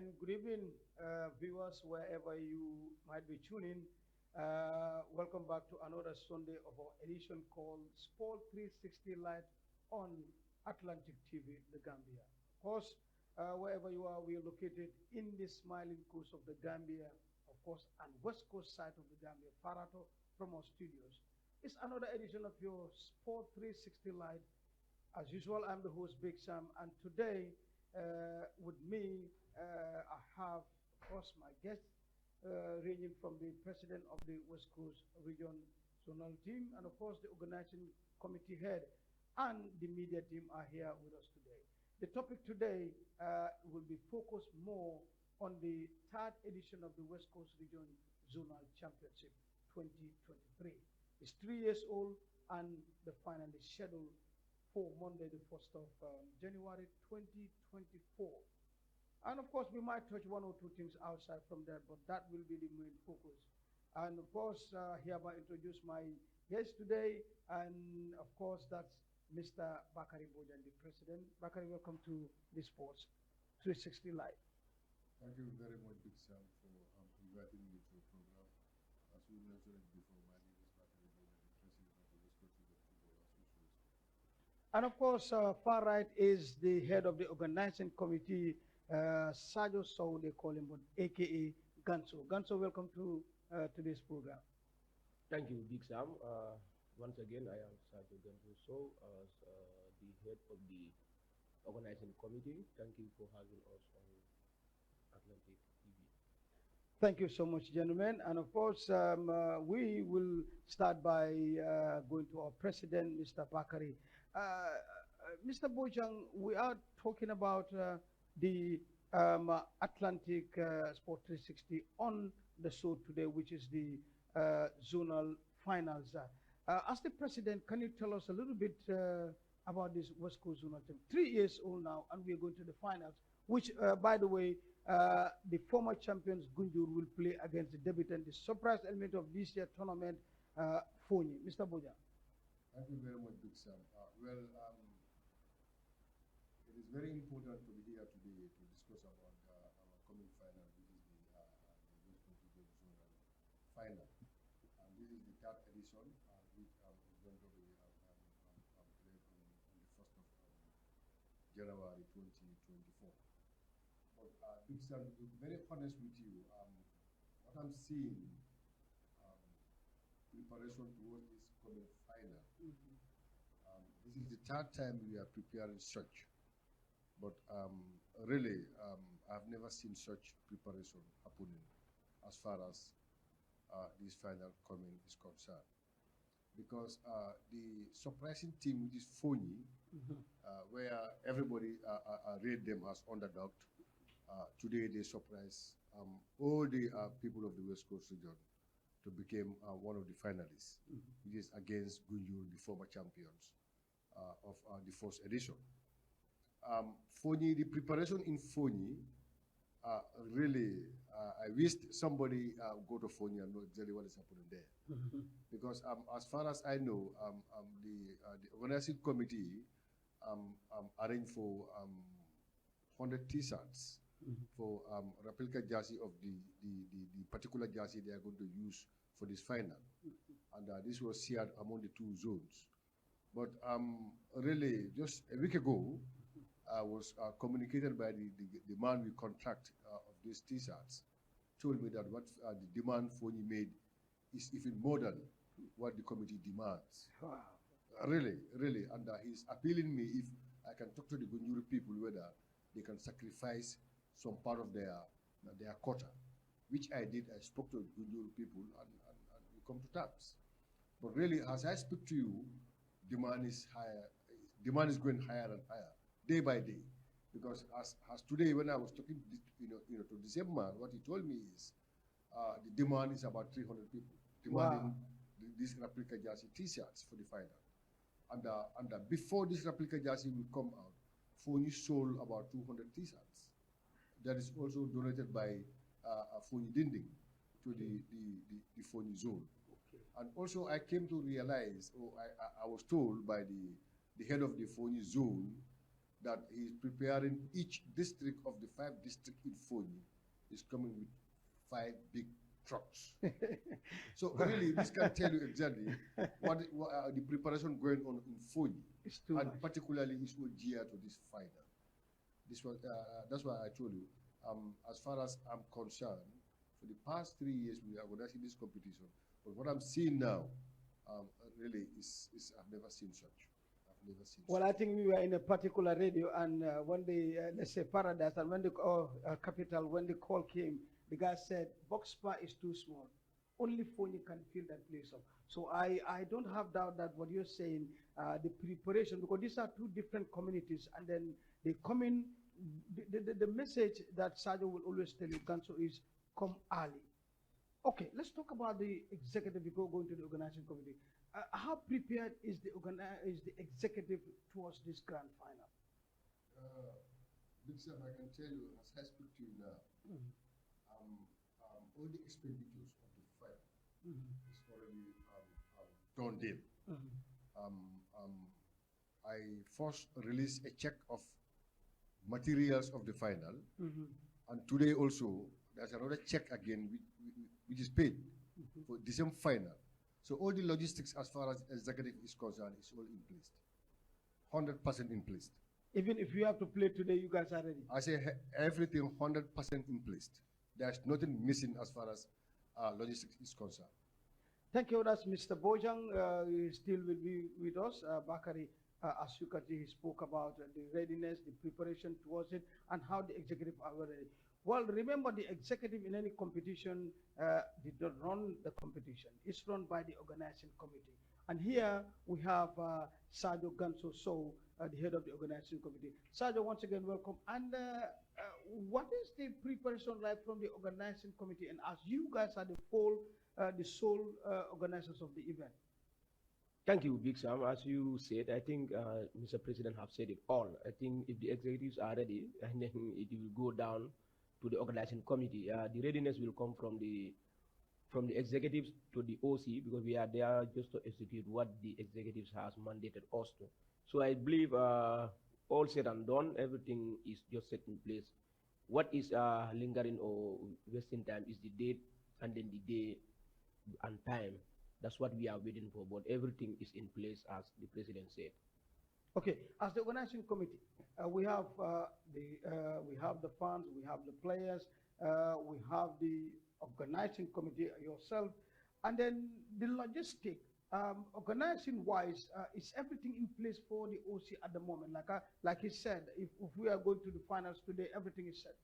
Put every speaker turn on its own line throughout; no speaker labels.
and good evening, viewers, wherever you might be tuning. Welcome back to another Sunday of our edition called Sport 360 Live on Atlantic TV, the Gambia. Of course, wherever you are, we are located in the smiling coast of the Gambia, of course, and west coast side of the Gambia, Farato, from our studios. It's another edition of your Sport 360 Live. As usual, I'm the host, Big Sam, and today with me, I have, of course, my guests, ranging from the president of the West Coast Region Zonal Team, and of course, the organizing committee head and the media team are here with us today. The topic today will be focused more on the third edition of the West Coast Region Zonal Championship 2023. It's 3 years old, and the final is scheduled for Monday, the 1st of January 2024. And of course, we might touch one or two things outside from there, but that will be the main focus. And of course, hereby introduce my guest today, and of course, that's Mr. Bakari Bojan, the president. Bakari, welcome to the Sports 360 Live.
Thank you very much, Big Sam, for inviting me to your program. As we mentioned before, my name is Bakari Bojan, the president of the West Coast League of Football Association.
And of course, far right is the head of the organizing committee, Sajo Sow, they call him, but AKA Ganso. Ganso, welcome to today's program.
Thank you, Big Sam. Once again, I am Sajo Ganso as the head of the organizing committee. Thank you for having us on Atlantic TV.
Thank you so much, gentlemen. And of course, we will start by going to our president, Mr. Bakari. Mr. Bojang, we are talking about the Atlantic Sport 360 on the show today, which is the zonal finals. As the president, can you tell us a little bit about this West Coast zonal team? 3 years old now, and we are going to the finals, which, by the way, the former champions Gunjur will play against the debutant, the surprise element of this year tournament, Fonyi. Mr. Bojang.
Thank you very much, Big Sam. It is very important to be here today to discuss about our coming final, which is the West Coast Region Zonal final. And this is the third edition, which is going to be played on the 1st of January 2024. But Big Sam, to be very honest with you, what I'm seeing preparation towards this coming final. This is the third time we are preparing such, but really, I've never seen such preparation happening as far as this final coming is concerned. Because the surprising team, which is Fonyi, where everybody rate them as underdog, today they surprise all the people of the West Coast region to become one of the finalists, which is against Gunjur, the former champions of the first edition. Fonyi, the preparation in Fonyi, really, I wished somebody go to Fonyi and know exactly what is happening there. Because as far as I know, the organizing committee arranged for 100 T-shirts for replica jersey of the particular jersey they are going to use for this final. And this was shared among the two zones. But really, just a week ago, I was communicated by the man we contract of these T-shirts, told me that what the demand Fonyi made is even more than what the committee demands.
Wow.
Really, really. And he's appealing me if I can talk to the Gunjuri people whether they can sacrifice some part of their quota, which I did. I spoke to Gunjuri people and we come to terms. But really, as I speak to you, demand is higher. Demand is going higher and higher, day by day. Because as today, when I was talking, to the same man, what he told me is the demand is about 300 people demanding these replica jersey T-shirts for the final. And before this replica jersey will come out, Fonyi sold about 200 T-shirts. That is also donated by Fonyi Dinding to the Fonyi zone. Okay. And also I came to realize, or I was told by the head of the Fonyi zone, that he is preparing each district of the 5 districts in Fonyi is coming with 5 big trucks. So really, this can tell you exactly what the preparation going on in Fonyi, and
much.
particularly is all geared to this final. This was that's why I told you. As far as I'm concerned, for the past 3 years we are organizing this competition, but what I'm seeing now, really is I've never seen such. I've never seen.
Well,
such.
I think we were in a particular radio, and when the let's say Paradise, and when the capital, when the call came, the guy said Box Spa is too small. Only Fonyi can fill that place up. So I don't have doubt that what you're saying, the preparation, because these are 2 different communities, and then they come in. The message that Sajo will always tell you, Ganso, is come early. Okay, let's talk about the executive before going to the organizing committee. How prepared is the executive towards this grand final?
Big Sam, I can tell you, as I speak to you now, all the expenditures of the final is already done deal. I first released a check of materials of the final, and today also there's another check again which is paid for the same final. So all the logistics as far as executive is concerned is all in place, 100% in place.
Even if you have to play today, you guys are ready.
I say everything 100% in place. There's nothing missing as far as logistics is concerned.
Thank you. That's Mr. Bojang. He still will be with us. Bakari Asukati, he spoke about the readiness, the preparation towards it, and how the executive are ready. Well, remember, the executive in any competition did not run the competition. It's run by the organizing committee. And here we have Sajo Ganso So, the head of the organizing committee. Sajo, once again, welcome. And what is the preparation like from the organizing committee? And as you guys are the sole organizers of the event.
Thank you, Big Sam. As you said, I think Mr. President have said it all. I think if the executives are ready, and then it will go down to the organizing committee. The readiness will come from the executives to the OC, because we are there just to execute what the executives has mandated us to. So I believe all said and done, everything is just set in place. What is lingering or wasting time is the date and then the day and time. That's what we are waiting for, but everything is in place as the president said.
Okay, as the organizing committee, we have the funds, we have the players, we have the organizing committee yourself, and then the logistic. Organizing wise, is everything in place for the OC at the moment? Like he said, if we are going to the finals today, everything is set.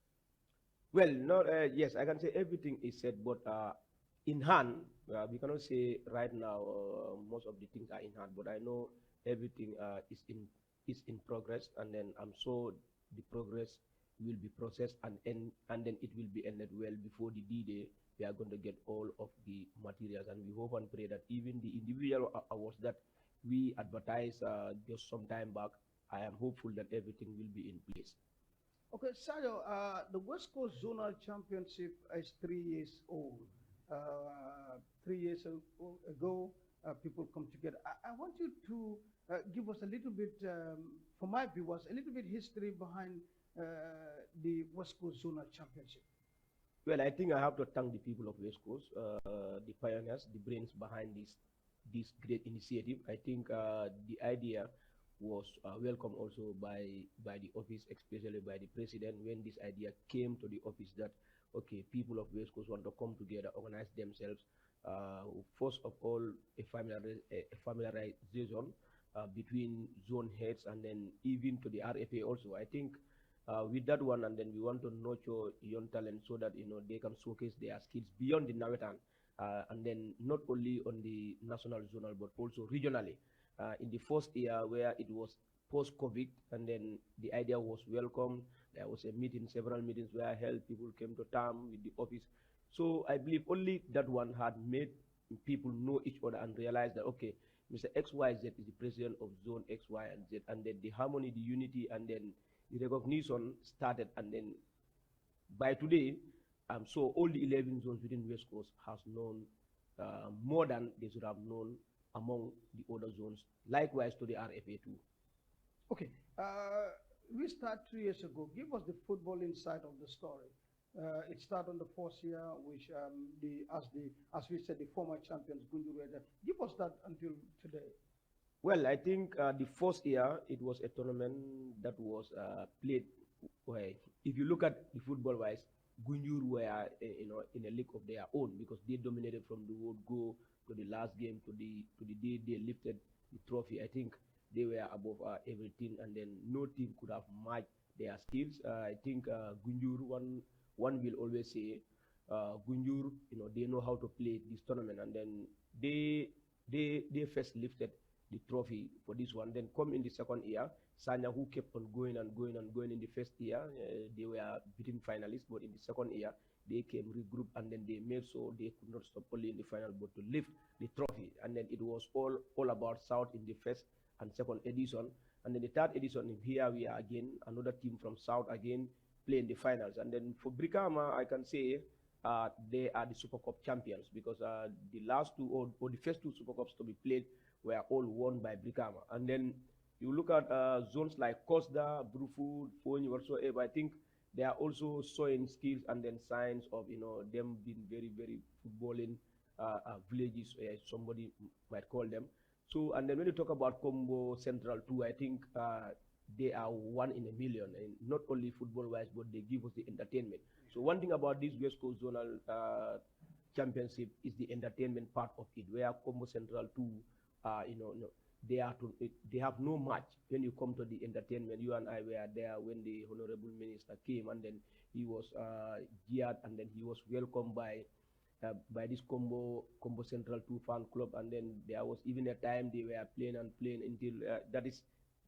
Well, no, yes, I can say everything is set, but in hand, we cannot say right now most of the things are in hand, but I know everything is in progress, and then I'm sure the progress will be processed and then it will be ended well before the D-Day. We are going to get all of the materials, and we hope and pray that even the individual awards that we advertised just some time back, I am hopeful that everything will be in place.
Okay, Sayo, the West Coast Zonal Championship is 3 years old. 3 years ago, people come together. I want you to give us a little bit, for my viewers, a little bit history behind the West Coast Zonal Championship.
Well, I think I have to thank the people of West Coast, the pioneers, the brains behind this great initiative. I think the idea was welcomed also by the office, especially by the president, when this idea came to the office that, okay, people of West Coast want to come together, organize themselves. First of all, a familiarization between zone heads, and then even to the RFA also. I think with that one, and then we want to nurture young talent so that they can showcase their skills beyond the Nawetan, and then not only on the national zonal but also regionally. In the first year where it was post-COVID, and then the idea was welcomed. There was a meeting, several meetings were held. People came to term with the office. So I believe only that one had made people know each other and realize that, okay, Mr. XYZ is the president of zone X, Y, and Z, and then the harmony, the unity, and then the recognition started. And then by today, so all the 11 zones within West Coast has known more than they should have known among the other zones, likewise to the RFA too.
Okay, we start 2 years ago. Give us the football inside of the story. It started on the fourth year, which as we said, the former champions Gunjuru. Give us that until today.
Well, I think the first year it was a tournament that was played. Where, if you look at the football wise, Gunjur were in a league of their own because they dominated from the word go to the last game to the day they lifted the trophy. I think they were above everything, and then no team could have matched their skills. I think Gunjur one will always say Gunjur, they know how to play this tournament, and then they first lifted the trophy for this one. Then come in the second year, Sanya, who kept on going and going and going in the first year, they were beaten finalists, but in the second year, they came regrouped and then they made so they could not stop only in the final, but to lift the trophy. And then it was all about South in the first and second edition. And then the third edition, here we are again, another team from South again playing the finals. And then for Brikama, I can say they are the Super Cup champions because the last two or the first two Super Cups to be played were all won by Brikama. And then you look at zones like Costa, Brufu, Foni, whatsoever, I think they are also showing skills and then signs of them being very, very footballing villages, somebody might call them. So, and then when you talk about Combo Central too, I think they are 1 in a million, and not only football-wise, but they give us the entertainment. So one thing about this West Coast Zonal Championship is the entertainment part of it, where Combo Central too, they have no match when you come to the entertainment. You and I were there when the Honorable Minister came, and then he was geared, and then he was welcomed by this Combo Central 2 fan club, and then there was even a time they were playing until that is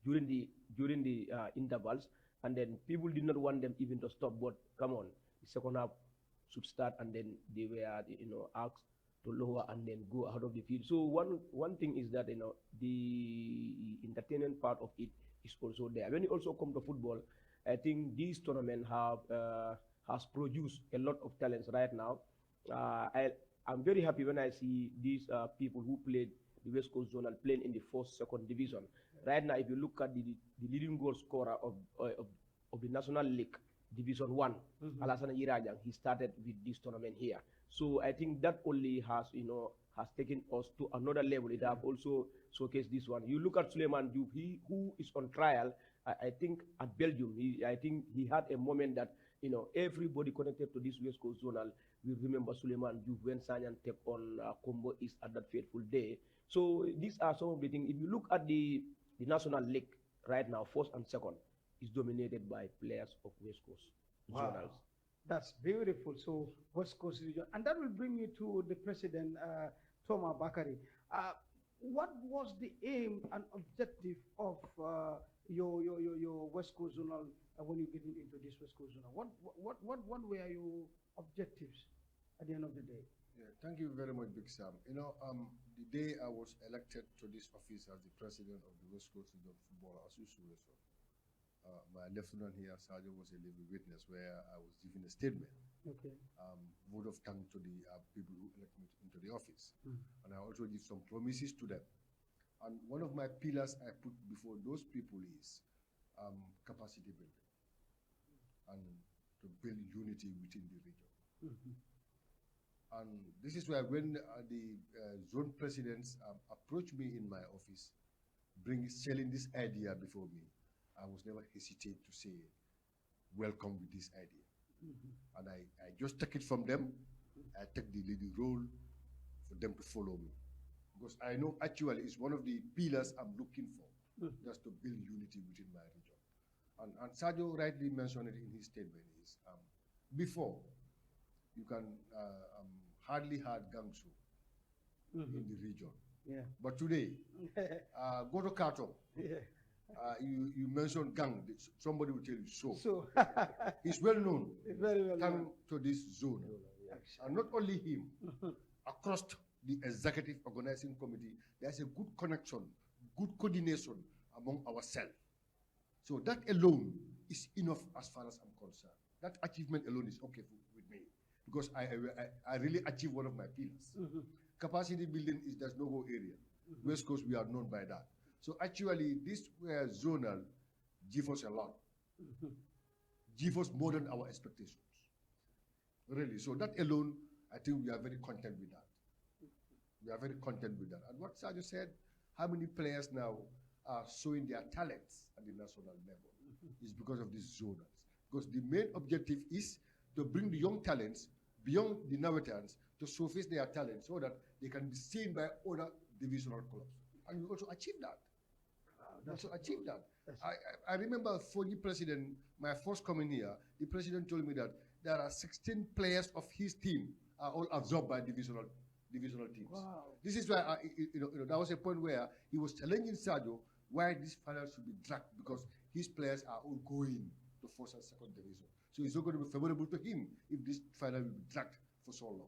during the intervals, and then people did not want them even to stop. But come on, the second half should start, and then they were asked to lower and then go out of the field. So one thing is that the entertainment part of it is also there. When you also come to football, I think this tournament has produced a lot of talents right now. I'm very happy when I see these people who played the West Coast Zonal playing in the first, second division. Right now, if you look at the leading goal scorer of the National League, Division 1, Alassane Irajang, he started with this tournament here. So I think that only has taken us to another level. It have also showcased this one. You look at Suleiman Diouf, who is on trial, I think at Belgium. I think he had a moment that everybody connected to this West Coast Zonal will remember Suleiman Diouf when Sanyan took on Combo East at that fateful day. So these are some of the things. If you look at the National League right now, first and second is dominated by players of West Coast Zonals.
That's beautiful. So West Coast region, and that will bring me to the president, Thomas Bakari. What was the aim and objective of your West Coast Zonal when you get into this West Coast Zonal? What were your objectives at the end of the day?
Yeah, thank you very much, Big Sam. The day I was elected to this office as the president of the West Coast Region Football Association, my lieutenant here, Sergeant, was a living witness where I was giving a statement.
Okay.
Vote of thanks to the people who elected me into the office. And I also give some promises to them. And one of my pillars I put before those people is capacity building and to build unity within the region. And this is why when the zone presidents approached me in my office, selling this idea before me, I was never hesitate to say, welcome with this idea. And I just take it from them. I take the leading role for them to follow me. Because I know actually it's one of the pillars I'm looking for, just to build unity within my region. And Sergio rightly mentioned it in his statement is, before, you can hardly had Gangsu in the region.
Yeah.
But today, go to Khartoum.
Yeah.
You mentioned Gang, somebody will tell you so.
So
He's well known.
Very well known.
Come to this zone. And not only him, across the executive organizing committee, there's a good connection, good coordination among ourselves. So that alone is enough as far as I'm concerned. That achievement alone is okay with me because I really achieved one of my pillars. Capacity building is there's no go area. West Coast, we are known by that. So actually, this zonal give us a lot. give us more than our expectations. Really. So that alone, I think we are very content with that. We are very content with that. And what Sergio said, how many players now are showing their talents at the national level is because of these zonals. Because the main objective is to bring the young talents beyond the Navetans to showcase their talents so that they can be seen by other divisional clubs. And we also achieve that. I remember for the president, my first coming here, the president told me that there are 16 players of his team are all absorbed by divisional teams.
Wow.
This is why that was a point where he was challenging Sergio why this final should be dragged because his players are all going to first and second division. So it's not going to be favorable to him if this final will be dragged for so long.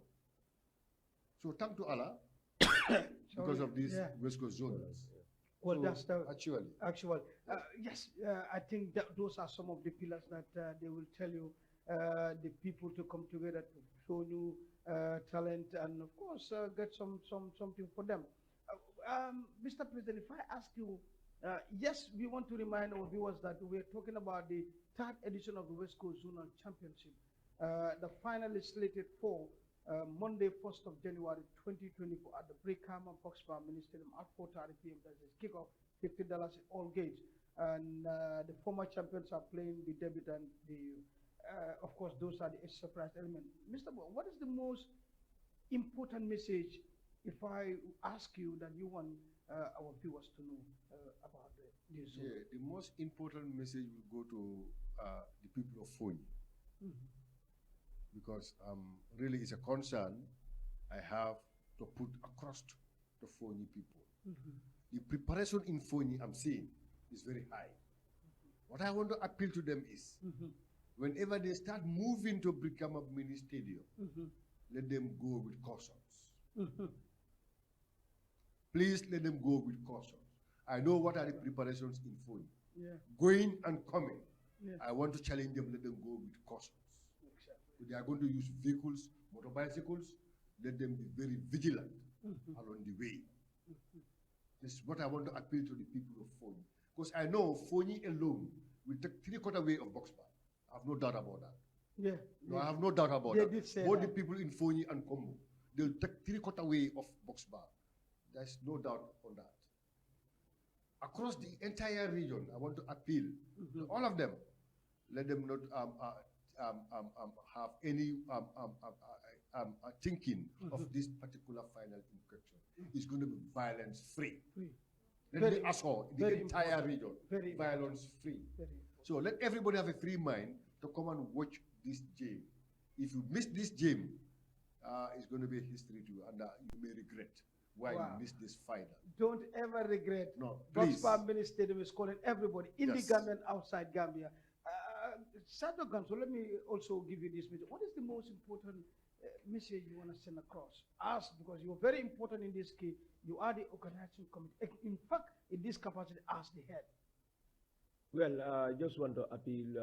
So thank to Allah because of these West Coast zones.
Well,
so
that's the
actual.
Yes, I think that those are some of the pillars that they will tell you the people to come together to show new talent and of course get something for them. Mr. President, if I ask you, yes, we want to remind our viewers that we're talking about the third edition of the West Coast Zonal Championship. The final is slated for Monday, 1st of January 2024 at the Brickham Box Bar Mini Stadium at 4:30 p.m. That's a kickoff, $50 in all gates. And the former champions are playing the debut and of course, those are the surprise element. Mr. Bo, what is the most important message, if I ask you, that you want our viewers to know about this?
Yeah, the most important message will go to the people of Fonyi. Because really it's a concern I have to put across the Fonyi people. The preparation in Fonyi I'm seeing is very high. What I want to appeal to them is, whenever they start moving to Brikama Mini Stadium, let them go with cautions. Please let them go with cautions. I know what are the preparations in Fonyi. Going and coming. I want to challenge them, let them go with cautions. If they are going to use vehicles, motorbicycles, let them be very vigilant along the way. This is what I want to appeal to the people of Fonyi. Because I know Fonyi alone will take 3/4 way of Boxbar. I have no doubt about that. No, I have no doubt about that. Both the people in Fonyi and Combo, they'll take 3/4 way of Boxbar. There's no doubt on that. Across the entire region, I want to appeal to all of them. Let them not have any thinking of this particular final infection. It's going to be violence-free. Let me assure the entire region, violence-free. So let everybody have a free mind to come and watch this game. If you miss this game, it's going to be history to you, and you may regret why you missed this final.
Don't ever regret.
No, please.
Boxbar Mini Stadium is calling everybody in the Gambia and outside Gambia. Sergio Ganso, let me also give you this message. What is the most important message you want to send across? Us, because you're very important in this case. You are the organizing committee. In fact, in this capacity, as the head.
Well, I just want to appeal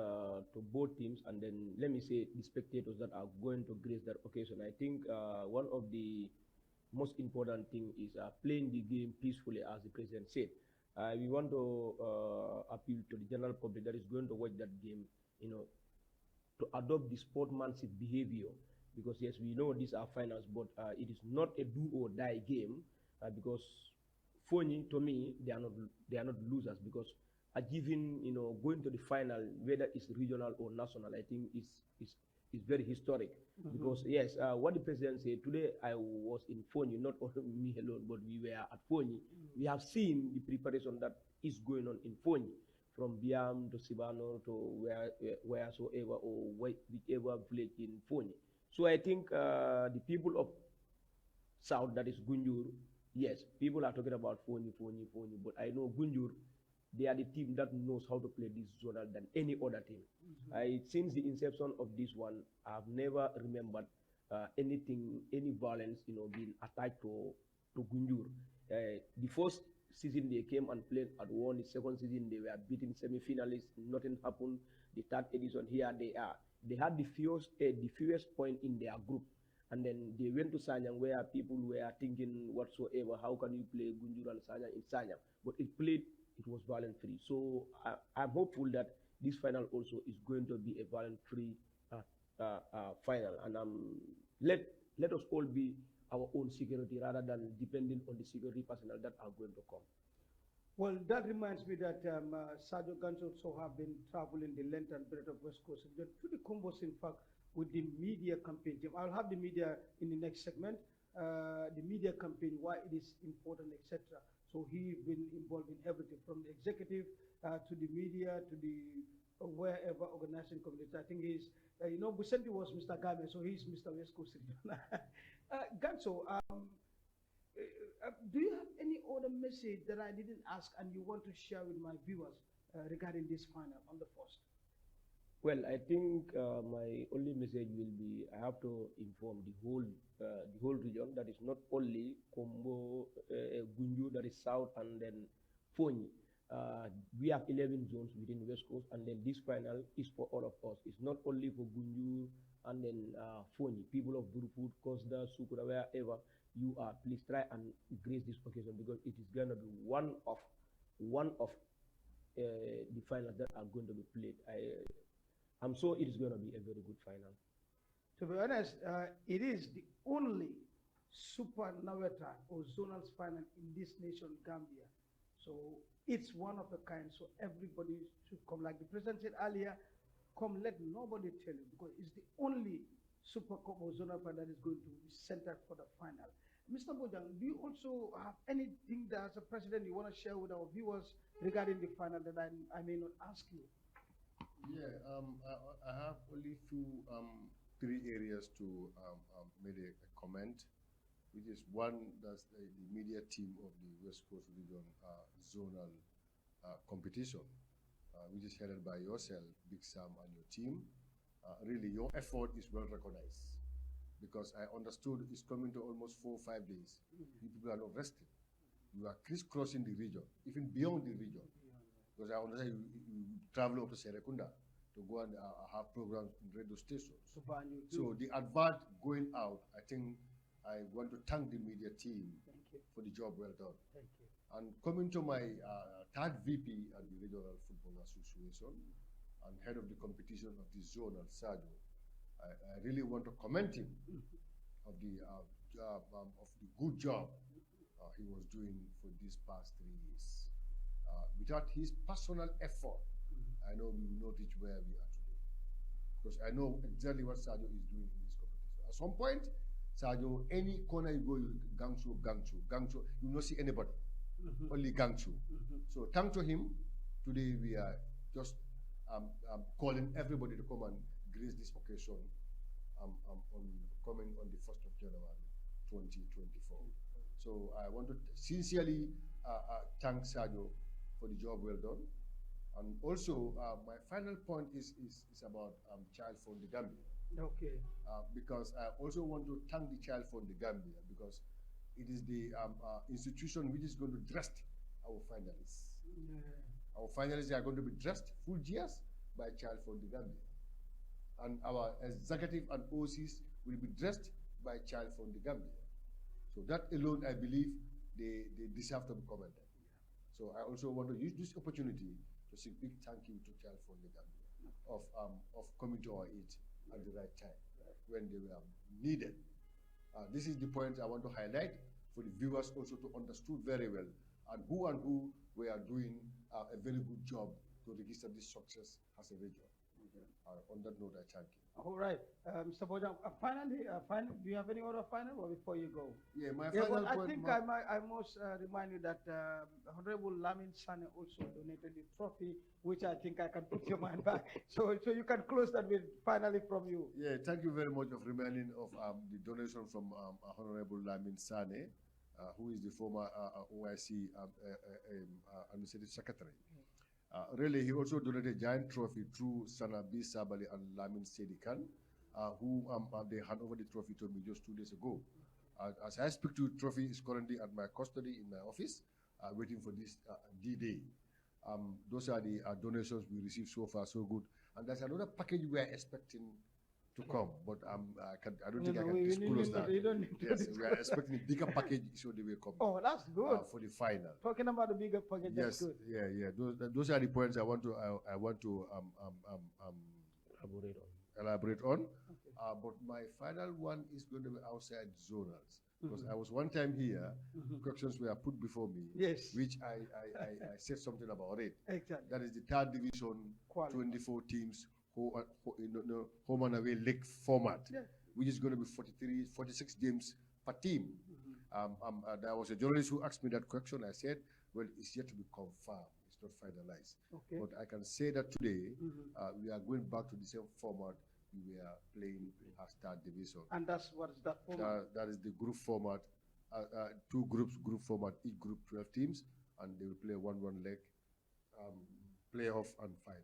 to both teams, and then let me say the spectators that are going to grace that occasion. I think one of the most important thing is playing the game peacefully, as the president said. We want to appeal to the general public that is going to watch that game, to adopt the sportsmanship behavior, because yes, we know these are finals, but it is not a do or die game, because Fonyi, to me, they are not losers, because achieving, going to the final, whether it's regional or national, I think is very historic. Because yes, what the president said today, I was in Fonyi, not only me alone, but we were at Fonyi. We have seen the preparation that is going on in Fonyi, from Biam to Sibano to wheresoever or whichever village in Fonyi. So I think the people of South, that is Gunjur, yes, people are talking about Fonyi, but I know Gunjur, they are the team that knows how to play this zonal than any other team. Since the inception of this one, I've never remembered any violence, being attacked to Gunjur. The first season they came and played at one. The second season they were beating semi-finalists. Nothing happened. The third edition, here they are. They had the fewest point in their group. And then they went to Sanyang, where people were thinking whatsoever, how can you play Gunjur and Sanyang in Sanyang? But it was violent free. So I'm hopeful that this final also is going to be a violent-free final, and let us all be our own security rather than depending on the security personnel that are going to come.
Well, that reminds me that Sergio Gans also have been traveling the length and breadth of West Coast region to the combos, in fact, with the media campaign. I'll have the media in the next segment, the media campaign, why it is important, etc. So he's been involved in everything from the executive to the media to the wherever organizing community. I think he's, Vicente was Mr. Gambia, so he's Mr. West Coast region. Ganso, do you have any other message that I didn't ask and you want to share with my viewers regarding this final on the first?
Well, I think my only message will be I have to inform the whole region, that is not only Kombo, Gunju, that is south, and then Fonyi. We have 11 zones within West Coast, and then this final is for all of us. It's not only for Gunju and then Fonyi. People of Burfoot, Kosda, Sukura, wherever you are, please try and grace this occasion, because it is going to be one of the finals that are going to be played. I'm sure it is going to be a very good final.
To be honest, it is the only Super Naweta or zonal final in this nation, Gambia. So it's one of the kind. So everybody should come. Like the president said earlier, come, let nobody tell you, because it's the only Super Cup or zonal final that is going to be centered for the final. Mr. Bojang, do you also have anything that as a president you want to share with our viewers regarding the final that I may not ask you?
Yeah, I have only three areas to make a comment, which is one, that's the media team of the West Coast Region zonal competition, which is headed by yourself, Big Sam, and your team. Really, your effort is well recognized, because I understood it's coming to almost 4 or 5 days. You people are not resting. You are crisscrossing the region, even beyond the region. Because I understand you travel up to Serekunda to go and have programs in radio stations. So the advert going out, I think I want to thank the media team for the job well done.
Thank you.
And coming to my third VP at the Regional Football Association and head of the competition of the zone at Sajo, I really want to commend him of the good job he was doing for these past 3 years. Without his personal effort, I know we will not reach where we are today. Because I know exactly what Sajo is doing in this competition. At some point, Sajo, any corner you go, you gangchu, you will not see anybody. Only gangchu. So thanks to him, today we are just calling everybody to come and grace this occasion coming on the 1st of January 2024. So I want to sincerely thank Sajo for the job well done. And also, my final point is about Child Fund the Gambia.
Okay.
Because I also want to thank the Child Fund the Gambia, because it is the institution which is going to dress our finalists. Our finalists are going to be dressed full years by Child Fund the Gambia. And our executive and OCs will be dressed by Child Fund the Gambia. So that alone, I believe, they deserve to be commended. So I also want to use this opportunity to say big thank you to Child Fund the Gambia of coming to our aid at the right time when they were needed. This is the point I want to highlight for the viewers also to understand very well, and who were doing a very good job to register this success as a region. On that note, I thank you.
All right, Mr. Bojang. Finally, do you have any other final or before you go?
Yeah, my final
I
point.
think I must remind you that Honorable Lamin Sane also donated the trophy, which I think I can put your mind back. So you can close that with finally from you.
Yeah, thank you very much of reminding of the donation from Honorable Lamin Sane, who is the former OIC Administrative Secretary. Really, he also donated a giant trophy through Sana B. Sabali and Lamin Sedikan, who they hand over the trophy to me just 2 days ago. As I speak to you, the trophy is currently at my custody in my office, waiting for this D-Day. Those are the donations we received so far, so good. And there's another package we are expecting to come, but I don't think I
No,
can disclose
need
that.
you don't need to
Yes, we are
disclose.
expecting a bigger package, so they will come
Oh, that's good.
for the final.
Talking about the bigger package, that's
Yes,
good.
yeah. Those are the points I want to
Elaborate on.
elaborate on.
Okay.
But my final one is going to be outside zonals, because I was one time here, questions were put before me,
Yes.
which I said something about it.
Exactly.
That is the third division,
Quality.
24 teams, home and away league format,
Yeah.
which is going to be 46 games per team. There was a journalist who asked me that question. I said, well, it's yet to be confirmed. It's not finalized.
Okay.
But I can say that today, we are going back to the same format we were playing as third division.
And that's what is that format?
That is the group format, two groups, group format, each group 12 teams, and they will play one leg, playoff and final.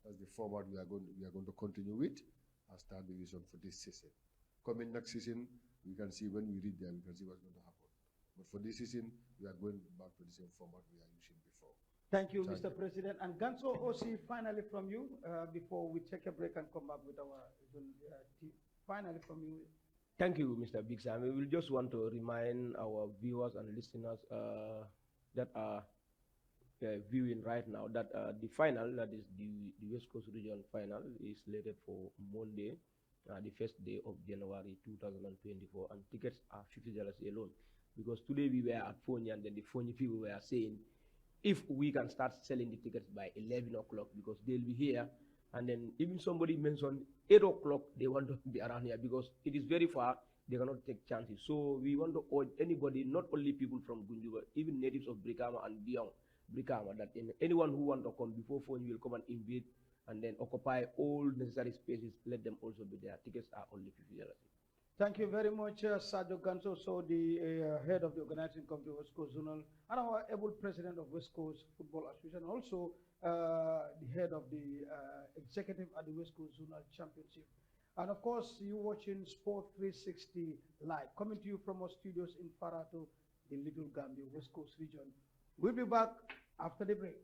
That's the format we are going to continue with as third division for this season. Coming next season, we can see when we reach there, we can see what's going to happen. But for this season, we are going back to the same format we are using before.
Thank you, Mr. President. And Ganso OC, finally from you, before we take a break and come back with our team. Finally from you.
Thank you, Mr. Big Sam. We will just want to remind our viewers and listeners that are viewing right now that the final, that is the West Coast Region final, is slated for Monday, the first day of January 2024, and tickets are $50 alone. Because today we were at Fonyi, and then the Fonyi people were saying, if we can start selling the tickets by 11 o'clock, because they'll be here, and then even somebody mentioned 8 o'clock, they want to be around here, because it is very far, they cannot take chances. So we want to urge anybody, not only people from Gunju, but even natives of Brikama and beyond Brikama, that anyone who want to come before Fonyi will come and invade, and then occupy all necessary spaces, let them also be there. Tickets are only $50.
Thank you very much, Sergio Ganso, so the head of the organizing committee of West Coast Zonal, and our able president of West Coast Football Association, also the head of the executive at the West Coast Zonal Championship. And of course, you watching Sport 360 live, coming to you from our studios in Farato, the Little Gambia, West Coast region. We'll be back after the break.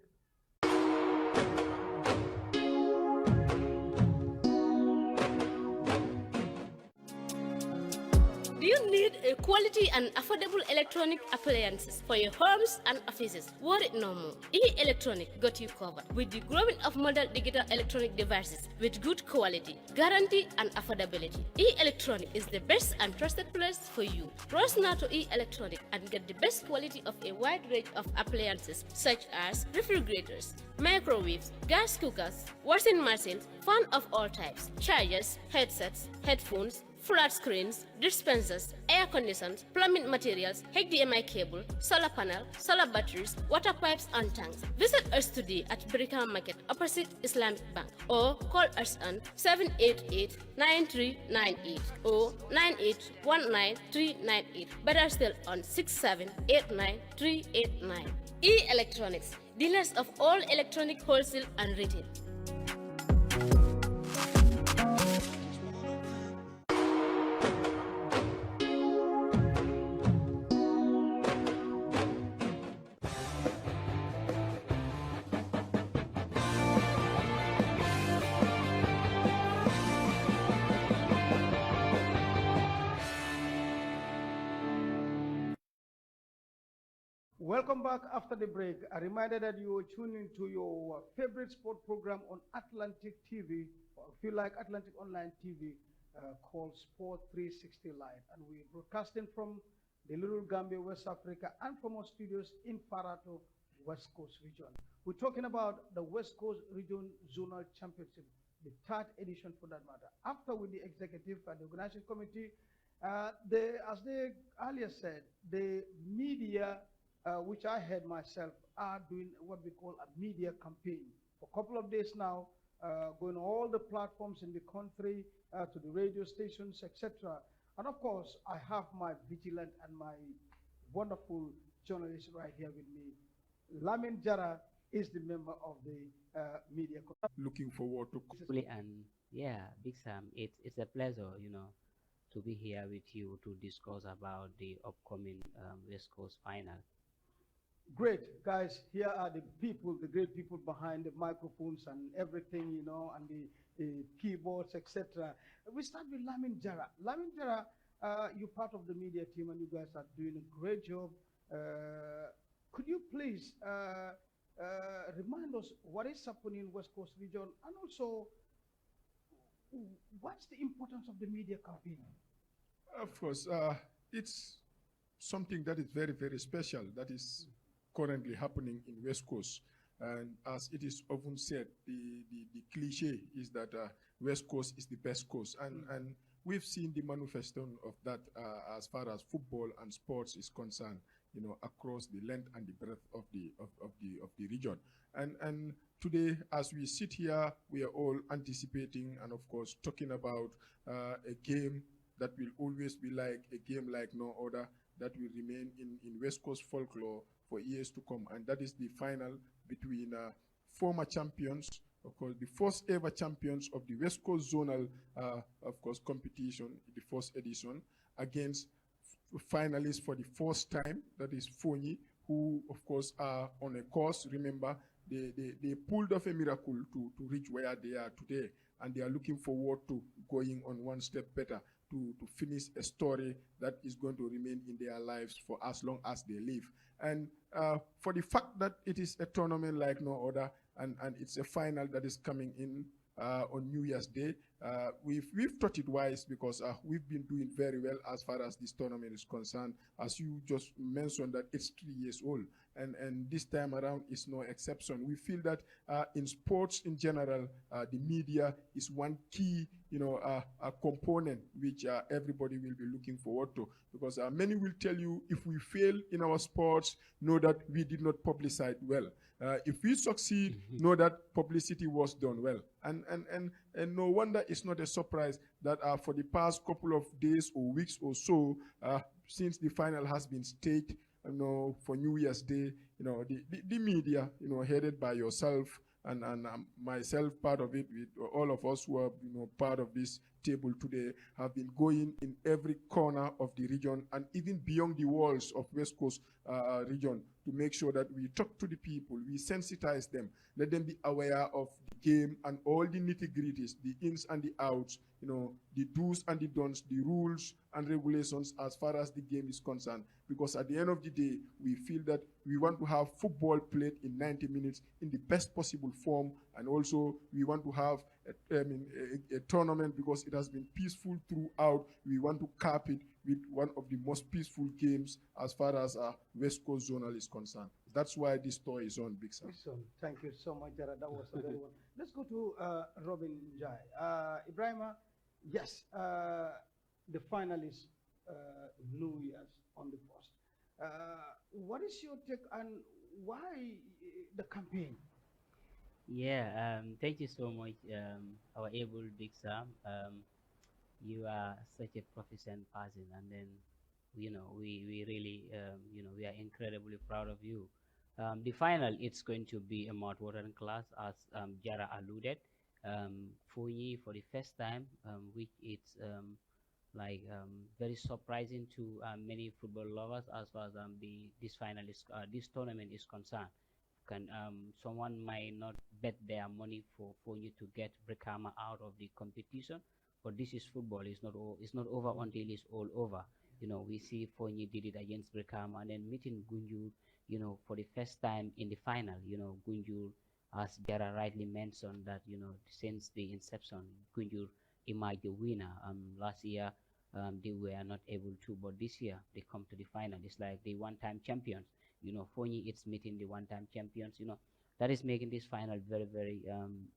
Do you need a quality and affordable electronic appliances for your homes and offices? Worry no more. E-Electronic got you covered with the growing of modern digital electronic devices with good quality, guarantee, and affordability. E-Electronic is the best and trusted place for you. Browse now to E-Electronic and get the best quality of a wide range of appliances such as refrigerators, microwaves, gas cookers, washing machines, fan of all types, chargers, headsets, headphones, flat screens, dispensers, air conditioners, plumbing materials, HDMI cable, solar panel, solar batteries, water pipes, and tanks. Visit us today at Brikama Market opposite Islamic Bank or call us on 788-9398 or 9819-398. Better still on 6789389. E-Electronics, dealers of all electronic wholesale and retail.
Welcome back after the break. A reminder that you are tuning to your favorite sport program on Atlantic TV, or if you like Atlantic Online TV, called Sport 360 Live. And we're broadcasting from the Little Gambia, West Africa, and from our studios in Farato, West Coast region. We're talking about the West Coast Region Zonal Championship, the third edition for that matter. After with the executive and the organizing committee, as they earlier said, the media, which I heard myself, are doing what we call a media campaign. For a couple of days now, going on all the platforms in the country, to the radio stations, etc. And of course, I have my vigilant and my wonderful journalist right here with me. Lamin Jara is the member of the media.
Looking forward to.
And yeah, Big Sam, it's a pleasure, to be here with you to discuss about the upcoming West Coast final.
Great, guys. Here are the people, the great people behind the microphones and everything, and the keyboards, etc. We start with Lamin Jara. Lamin Jara, you're part of the media team and you guys are doing a great job. Could you please remind us what is happening in West Coast region and also what's the importance of the media campaign?
Of course, it's something that is very, very special that is currently happening in West Coast. And as it is often said, the cliche is that West Coast is the best coast. And we've seen the manifesto of that as far as football and sports is concerned, across the length and the breadth of the region. And today, as we sit here, we are all anticipating and of course talking about a game that will always be like a game like no other, that will remain in West Coast folklore for years to come. And that is the final between former champions, of course, the first ever champions of the West Coast Zonal, of course, competition, the first edition, against finalists for the first time, that is Fonyi, who, of course, are on a course. Remember, they pulled off a miracle to reach where they are today, and they are looking forward to going on one step better to finish a story that is going to remain in their lives for as long as they live. And for the fact that it is a tournament like no other, and it's a final that is coming in on New Year's Day, we've thought it wise because we've been doing very well as far as this tournament is concerned. As you just mentioned, that it's 3 years old, and this time around is no exception. We feel that in sports in general, the media is one key, a component which everybody will be looking forward to, because many will tell you, if we fail in our sports, know that we did not publicize well. If we succeed, know that publicity was done well. And no wonder it's not a surprise that for the past couple of days or weeks or so, since the final has been staged, for New Year's Day, the media, headed by yourself and myself, part of it, with all of us who are, part of this table today, have been going in every corner of the region and even beyond the walls of West Coast region to make sure that we talk to the people, we sensitize them, let them be aware of the game and all the nitty-gritties, the ins and the outs, the do's and the don'ts, the rules and regulations as far as the game is concerned. Because at the end of the day, we feel that we want to have football played in 90 minutes in the best possible form, and also we want to have a tournament because it has been peaceful throughout. We want to cap it with one of the most peaceful games as far as West Coast Zonal is concerned. That's why this story is on, Big Sam.
Thank you so much, Jared. That was a very one. Let's go to Robin Jai. Ibrahima, yes, the finalists New Year's on the 1st. What is your take and why the campaign?
Yeah, thank you so much, our able Big Sam. You are such a proficient person, and then, we really, we are incredibly proud of you. The final, it's going to be a mouth watering class, as Jara alluded. Fonyi for the first time, which it's very surprising to many football lovers as far as this final is, this tournament is concerned. Someone might not bet their money for you to get Brikama out of the competition, but this is football. It's not over until it's all over. We see Fonyi did it against Brikama, and then meeting Gunjur, for the first time in the final. Gunjur, as Jara rightly mentioned, that since the inception, Gunjur emerged the winner. Last year they were not able to, but this year they come to the final. It's like the one-time champions. Fonyi, it's meeting the one-time champions. That is making this final very, very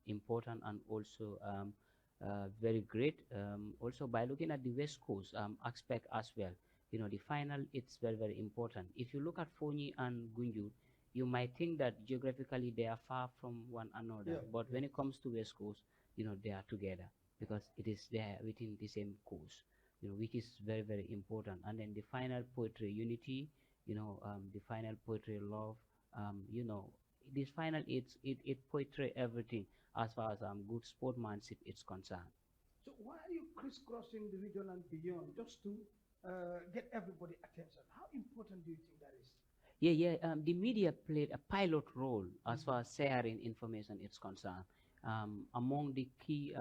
important, and also very great. Also, by looking at the West Coast aspect as well, the final, it's very, very important. If you look at Fonyi and Gunjur, you might think that geographically they are far from one another, but when it comes to West Coast, they are together because it is there within the same coast, which is very, very important. And then the final poetry unity, the final poetry love, this final, it poetry everything as far as good sportsmanship is concerned.
So why are you crisscrossing the region and beyond just to get everybody attention? How important do you think that is?
The media played a pilot role as far as sharing information is concerned. Among the key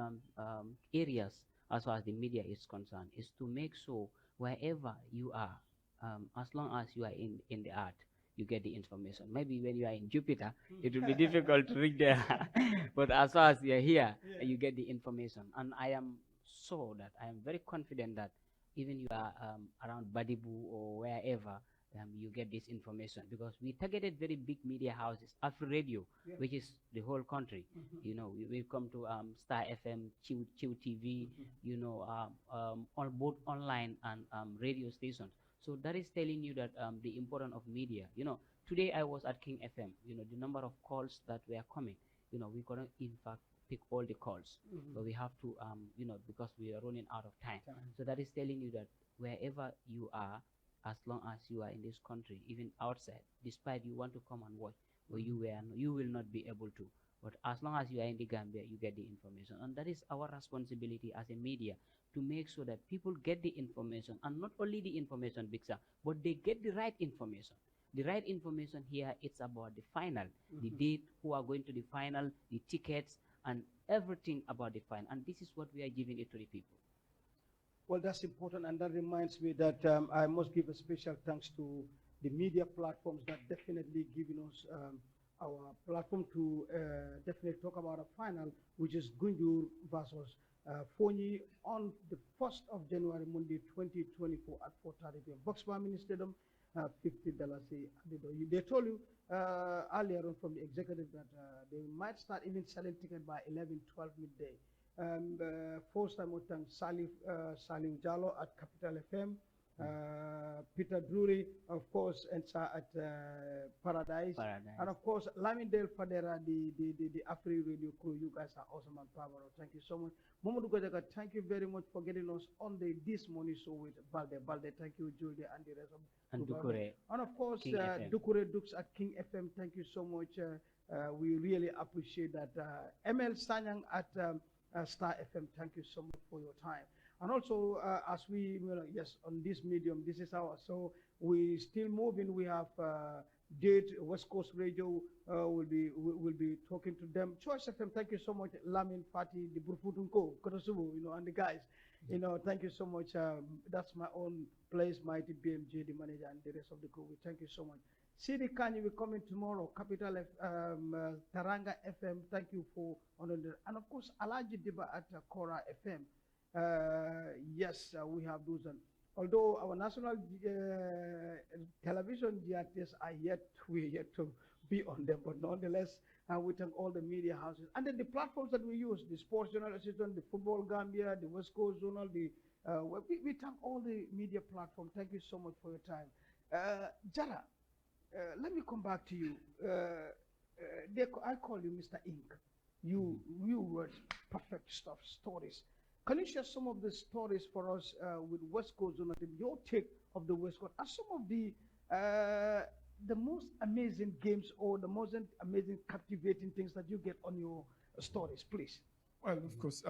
areas as far as the media is concerned is to make sure wherever you are, as long as you are in the earth, you get the information. Maybe when you are in Jupiter, it will be difficult to reach there. But as far as you are here, you get the information. And I am very confident that even you are around Badibu or wherever, you get this information, because we targeted very big media houses, Afro Radio, which is the whole country. You know, we come to Star FM, Q TV, you know, on both online and radio stations. So that is telling you that the importance of media. You know, today I was at King FM. You know, the number of calls that were coming. You know, we couldn't in fact pick all the calls, but we have to, you know, because we are running out of time. So that is telling you that wherever you are, as long as you are in this country, even outside, despite you want to come and watch, or you will not be able to. But as long as you are in the Gambia, you get the information. And that is our responsibility as a media, to make sure that people get the information, and not only the information, Big Sam, but they get the right information. The right information here, it's about the final, the date, who are going to the final, the tickets, and everything about the final. And this is what we are giving it to the people.
Well, that's important, and that reminds me that I must give a special thanks to the media platforms that definitely giving us our platform to definitely talk about a final, which is Gunjur versus Fonyi on the 1st of January, Monday, 2024 at 4:30 p.m. Boxbar Mini Stadium, $50. They told you earlier on from the executive that they might start even selling tickets by 11, 12 midday. First time we thank Salif Jallo at Capital FM, Peter Drury, of course, and at Paradise, and of course Lamindale Fadera, the Afri Radio crew. You guys are awesome and powerful. Thank you so much. Momodu Gojaka, thank you very much for getting us on this morning show with Balde. Thank you, Julia, and the rest of
and Dukure.
And of course,
Dukure
Dukes at King FM. Thank you so much. We really appreciate that. ML Sanyang at Star FM, thank you so much for your time. And also, as we, yes, on this medium, this is ours. So we still moving. We have date West Coast Radio. We'll be talking to them. Choice FM, thank you so much. Lamin Fati, the Burfutunko, Kotosubu, and the guys. Thank you so much. That's my own place, Mighty BMJ, the manager, and the rest of the crew. We thank you so much. CD Kanye will come in tomorrow. Capital Taranga FM. Thank you for honoring that. And of course, Alaji Diba at Kora FM. Yes, we have those. Although our national television GRTs are yet to be on them, but nonetheless, we thank all the media houses and then the platforms that we use: the Sports Journal Assistant, the Football Gambia, the West Coast Journal. We thank all the media platforms. Thank you so much for your time, Jara. Let me come back to you. I call you Mr. Ink. You wrote perfect stuff, stories. Can you share some of the stories for us with West Coast Zone, your take of the West Coast, and some of the most amazing games or the most amazing captivating things that you get on your stories, please?
Well, of course.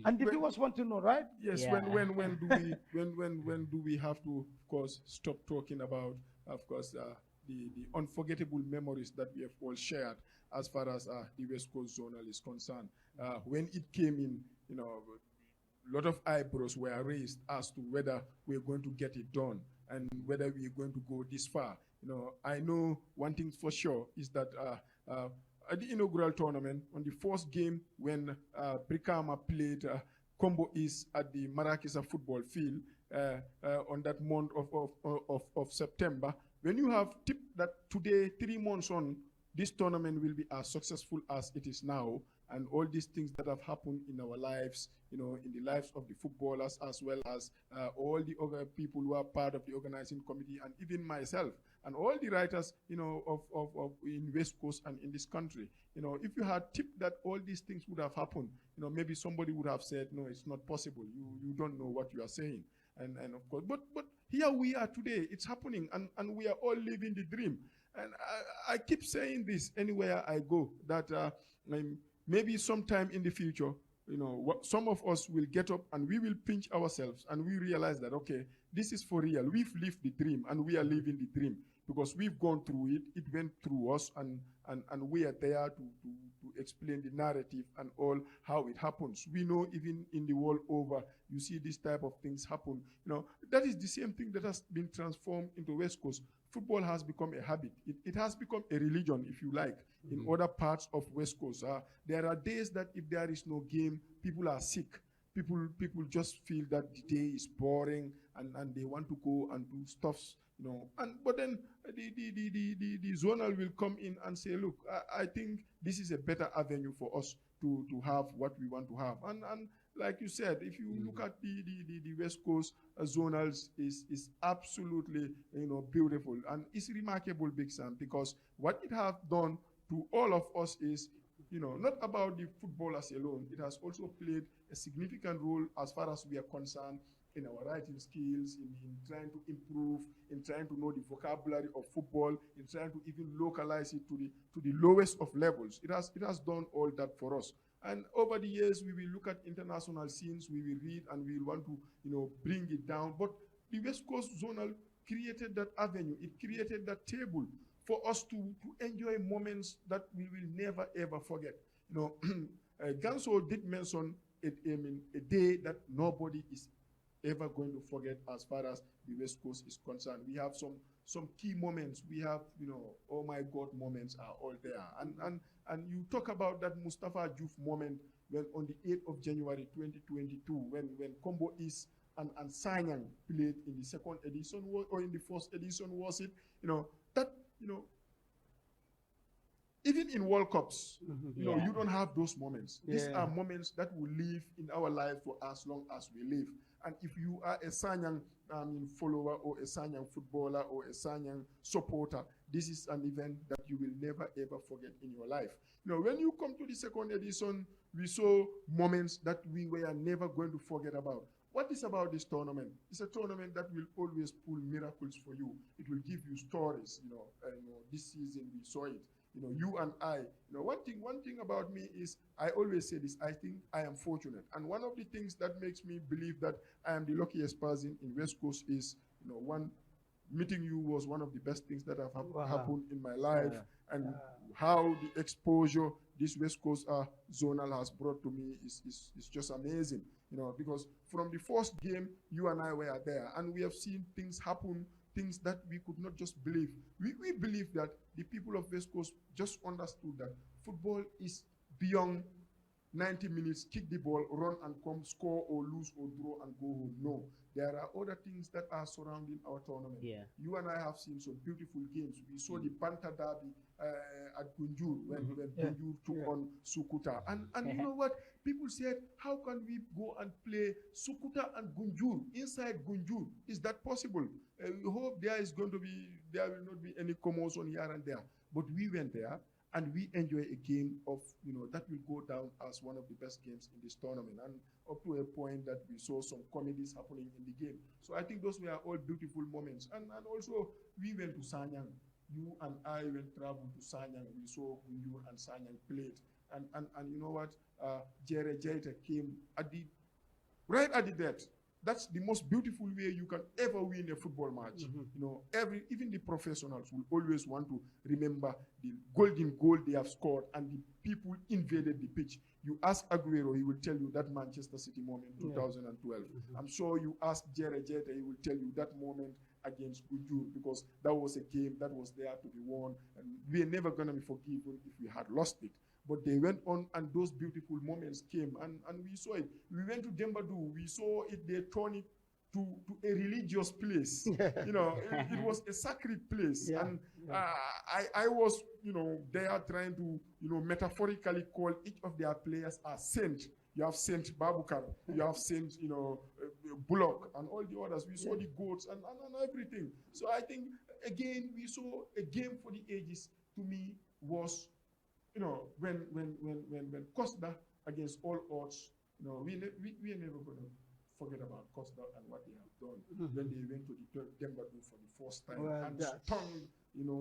And the viewers want to know, right?
Yes.
Yeah.
When do we have to, of course, stop talking about, of course, the unforgettable memories that we have all shared as far as the West Coast Zonal is concerned. When it came in, a lot of eyebrows were raised as to whether we're going to get it done and whether we're going to go this far. I know one thing for sure is that at the inaugural tournament, on the first game when Brikama played Combo East at the Marrakesa football field on that month of September, when you have tipped that today, 3 months on, this tournament will be as successful as it is now, and all these things that have happened in our lives, in the lives of the footballers, as well as all the other people who are part of the organizing committee, and even myself, and all the writers, of in West Coast and in this country. If you had tipped that all these things would have happened, maybe somebody would have said, no, it's not possible. You don't know what you are saying. And of course, but here we are today. It's happening, and we are all living the dream. And I keep saying this anywhere I go, that maybe sometime in the future, some of us will get up and we will pinch ourselves and we realize that, okay, this is for real. We've lived the dream and we are living the dream. because we've gone through it. It went through us, and we are there to explain the narrative and all how it happens. We know even in the world over, you see this type of things happen. That is the same thing that has been transformed into West Coast. Football has become a habit. It has become a religion, if you like, in other parts of West Coast. There are days that if there is no game, people are sick. People just feel that the day is boring, and they want to go and do stuffs, but then the zonal will come in and say, look, I think this is a better avenue for us to have what we want to have. And like you said, if you look at the West Coast zonals is absolutely, beautiful. And it's remarkable, Big Sam, because what it has done to all of us is, not about the footballers alone. It has also played a significant role as far as we are concerned in our writing skills, in trying to improve, in trying to know the vocabulary of football, in trying to even localize it to the lowest of levels. It has done all that for us. And over the years, we will look at international scenes, we will read, and we will want to, bring it down. But the West Coast Zonal created that avenue. It created that table for us to enjoy moments that we will never, ever forget. Ganso did mention a day that nobody is ever going to forget as far as the West Coast is concerned. We have some key moments. We have, oh my God moments are all there. And you talk about that Mustafa Juf moment when on the 8th of January 2022, when Combo East and Sanyang played in the second edition or in the first edition, was it? Even in World Cups, you don't have those moments. These are moments that will live in our lives for as long as we live. And if you are a Sanyang follower or a Sanyang footballer or a Sanyang supporter, this is an event that you will never ever forget in your life. When you come to the second edition, we saw moments that we were never going to forget about. What is about this tournament? It's a tournament that will always pull miracles for you. It will give you stories. This season we saw it. You and I. One thing about me is I always say this. I think I am fortunate, and one of the things that makes me believe that I am the luckiest person in West Coast is, one, meeting you was one of the best things that have happened in my life, and how the exposure this West Coast zonal has brought to me is just amazing. Because from the first game, you and I were there, and we have seen things happen, things that we could not just believe. We believe that the people of West Coast just understood that football is beyond 90 minutes, kick the ball, run and come, score or lose or draw and go home. No, there are other things that are surrounding our tournament.
Yeah.
You and I have seen some beautiful games. We saw the Panther Derby at Gunjur when Gunjur took on Sukuta. And you know what? People said, how can we go and play Sukuta and Gunjur inside Gunjur? Is that possible? We hope there will not be any commotion here and there. But we went there, and we enjoy a game of, that will go down as one of the best games in this tournament. And up to a point that we saw some comedies happening in the game. So I think those were all beautiful moments. And also, we went to Sanyang. You and I went travel to Sanyang. We saw Gunjur and Sanyang played. And you know what? Jere Jaita came right at the death. That's the most beautiful way you can ever win a football match. Even the professionals will always want to remember the golden goal they have scored and the people invaded the pitch. You ask Aguero, he will tell you that Manchester City moment, 2012. I'm sure you ask Jere Jeta, he will tell you that moment against Ujur, because that was a game that was there to be won, and we are never going to be forgiven if we had lost it. But they went on, and those beautiful moments came, and we saw it. We went to Dembadu, we saw it, they turned it to a religious place. It was a sacred place. And I was, there trying to, metaphorically call each of their players a saint. You have Saint Babukar, you have Saint, Bullock, and all the others. We saw the goats and everything. So I think, again, we saw a game for the ages. To me, was, when Costa, against all odds, we are never going to forget about Costa and what they have done when they went to the Dembadu for the first time and stung,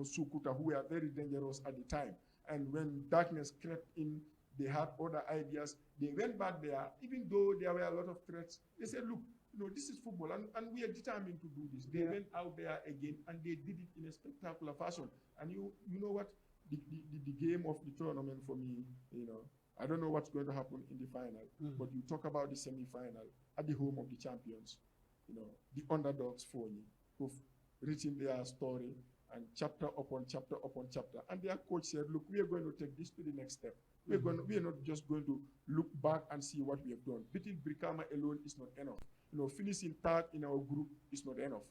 Sukuta, who were very dangerous at the time. And when darkness crept in, they had other ideas. They went back there, even though there were a lot of threats. They said, look, this is football, and we are determined to do this. They went out there again, and they did it in a spectacular fashion. And you know what? The game of the tournament for me, I don't know what's going to happen in the final, but you talk about the semi-final at the home of the champions, the underdogs for you, who've written their story and chapter upon chapter upon chapter. And their coach said, look, we are going to take this to the next step. We are not just going to look back and see what we have done. Beating Brikama alone is not enough. Finishing third in our group is not enough.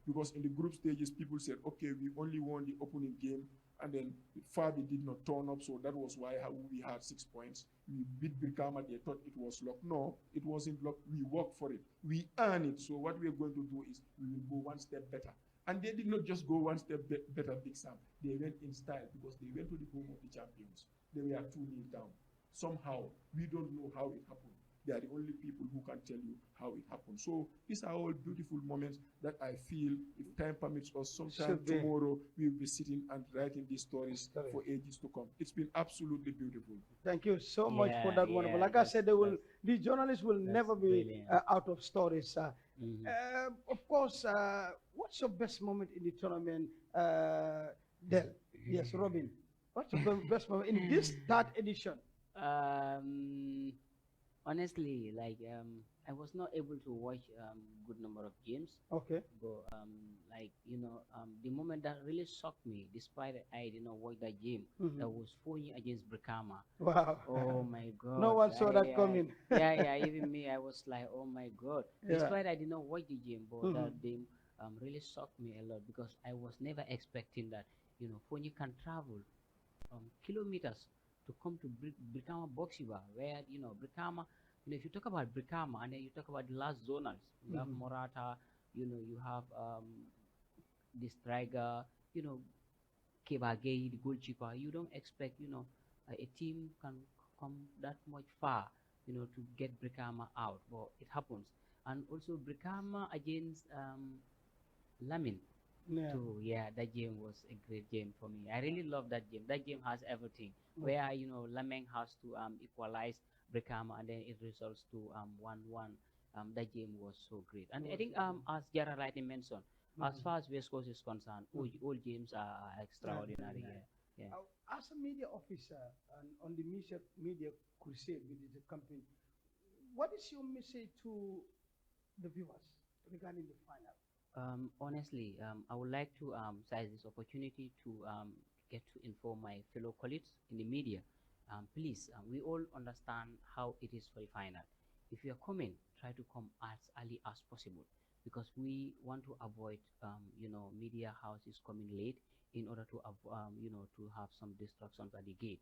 Because in the group stages, people said, okay, we only won the opening game, and then Fabi did not turn up, so that was why we had 6 points. We beat Brikama, they thought it was luck. No, it wasn't luck. We worked for it. We earned it. So what we are going to do is we will go one step better. And they did not just go one step better, Big Sam. They went in style because they went to the home of the champions. They were 2-0 down. Somehow, we don't know how it happened. They are the only people who can tell you how it happened. So these are all beautiful moments that I feel, if time permits us, sometime tomorrow, we will be sitting and writing these stories for ages to come. It's been absolutely beautiful.
Thank you so much for that wonderful. Like I said, the journalists will never be out of stories. Of course, what's your best moment in the tournament, Del? Yes, Robin. What's your best moment in this third edition?
Honestly, I was not able to watch good number of games.
Okay.
But the moment that really shocked me, despite I did not watch that game, that was Fonyi against Brikama.
Wow.
Oh my God.
No one saw that coming.
Even me, I was like, oh my God. Despite I did not watch the game, but that game really shocked me a lot, because I was never expecting that, Fonyi can travel kilometers to come to Brikama Boxiba, where, Brikama, if you talk about Brikama and then you talk about the last zonals, you have Morata, you have the striker, Kebagay, the goalkeeper. You don't expect, a team can come that much far, to get Brikama out, but it happens. And also Brikama against Lamin. So that game was a great game for me. I really love that game. That game has everything, where Lameng has to equalize Brikama, and then it results to 1-1. That game was so great. And I think as Jara rightly mentioned, as far as West Coast is concerned, all games are extraordinary.
As a media officer and on the media crusade with the campaign, what is your message to the viewers regarding the final?
Honestly, I would like to seize this opportunity to get to inform my fellow colleagues in the media. Please, we all understand how it is for the final. If you are coming, try to come as early as possible, because we want to avoid, media houses coming late in order to, to have some distractions at the gate.